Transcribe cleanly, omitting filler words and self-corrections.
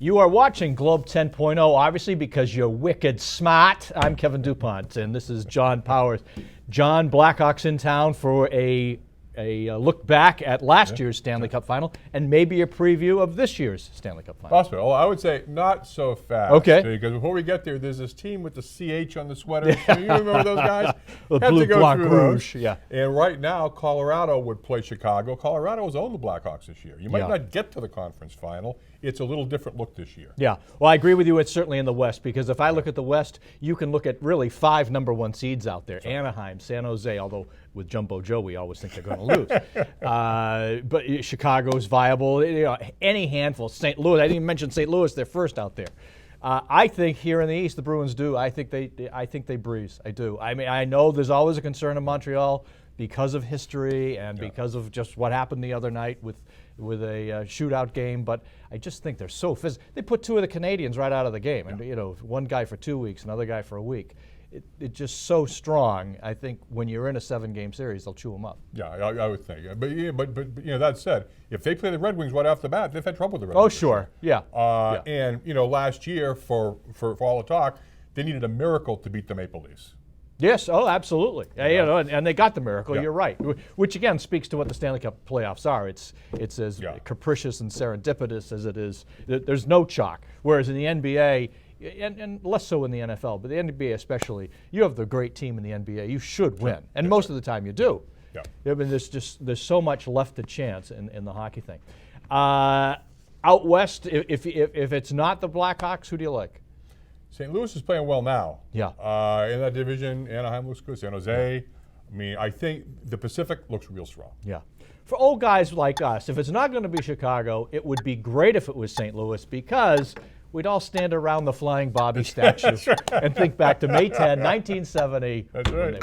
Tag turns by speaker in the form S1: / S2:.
S1: You are watching Globe 10.0, obviously, because you're wicked smart. I'm Kevin Dupont, and this is John Powers. John, Blackhawks in town for a look back at last year's Stanley Cup final and maybe a preview of this year's Stanley Cup final.
S2: Possibly. Well, I would say not so fast.
S1: Okay.
S2: Because before we get there, there's this team with the CH on the sweater. You remember those guys?
S1: The
S2: Have
S1: Blue
S2: to go
S1: Black
S2: through
S1: Rouge.
S2: those.
S1: Yeah.
S2: And right now, Colorado would play Chicago. Colorado has owned the Blackhawks this year. You might not get to the conference final. It's a little different look this year.
S1: Yeah. Well, I agree with you. It's certainly in the West, because if I look at the West, you can look at really 5 number 1 seeds out there. Sure. Anaheim, San Jose, although with Jumbo Joe, we always think they're going to lose. But Chicago's viable. You know, any handful. St. Louis, I didn't even mention St. Louis, they're first out there. I think here in the East, the Bruins do. I think they breeze. I do. I mean, I know there's always a concern in Montreal because of history and because of just what happened the other night with a shootout game, but I just think they're so physical. They put 2 of the Canadians right out of the game, and you know, one guy for 2 weeks, another guy for a week. It's just so strong. I think when you're in a 7-game series, they'll chew them up.
S2: Yeah, I would think. But you know, that said, if they play the Red Wings right off the bat, they've had trouble with the Red Wings.
S1: Oh, sure. Yeah.
S2: And you know, last year, for all the talk, they needed a miracle to beat the Maple Leafs.
S1: Yes, oh, absolutely.
S2: Yeah.
S1: You know, and they got the miracle.
S2: Yeah.
S1: You're right. Which again speaks to what the Stanley Cup playoffs are. It's as capricious and serendipitous as it is. There's no chalk. Whereas in the NBA, and less so in the NFL, but the NBA especially, you have the great team in the NBA. You should win, and most of the time you do.
S2: Yeah.
S1: I mean, there's so much left to chance in the hockey thing. Out west, if it's not the Blackhawks, who do you like?
S2: St. Louis is playing well now.
S1: Yeah.
S2: In that division, Anaheim looks good. San Jose. I mean, I think the Pacific looks real strong.
S1: Yeah. For old guys like us, if it's not going to be Chicago, it would be great if it was St. Louis, because we'd all stand around the Flying Bobby statue and think back to May 10, 1970.
S2: That's right.
S1: When they won it.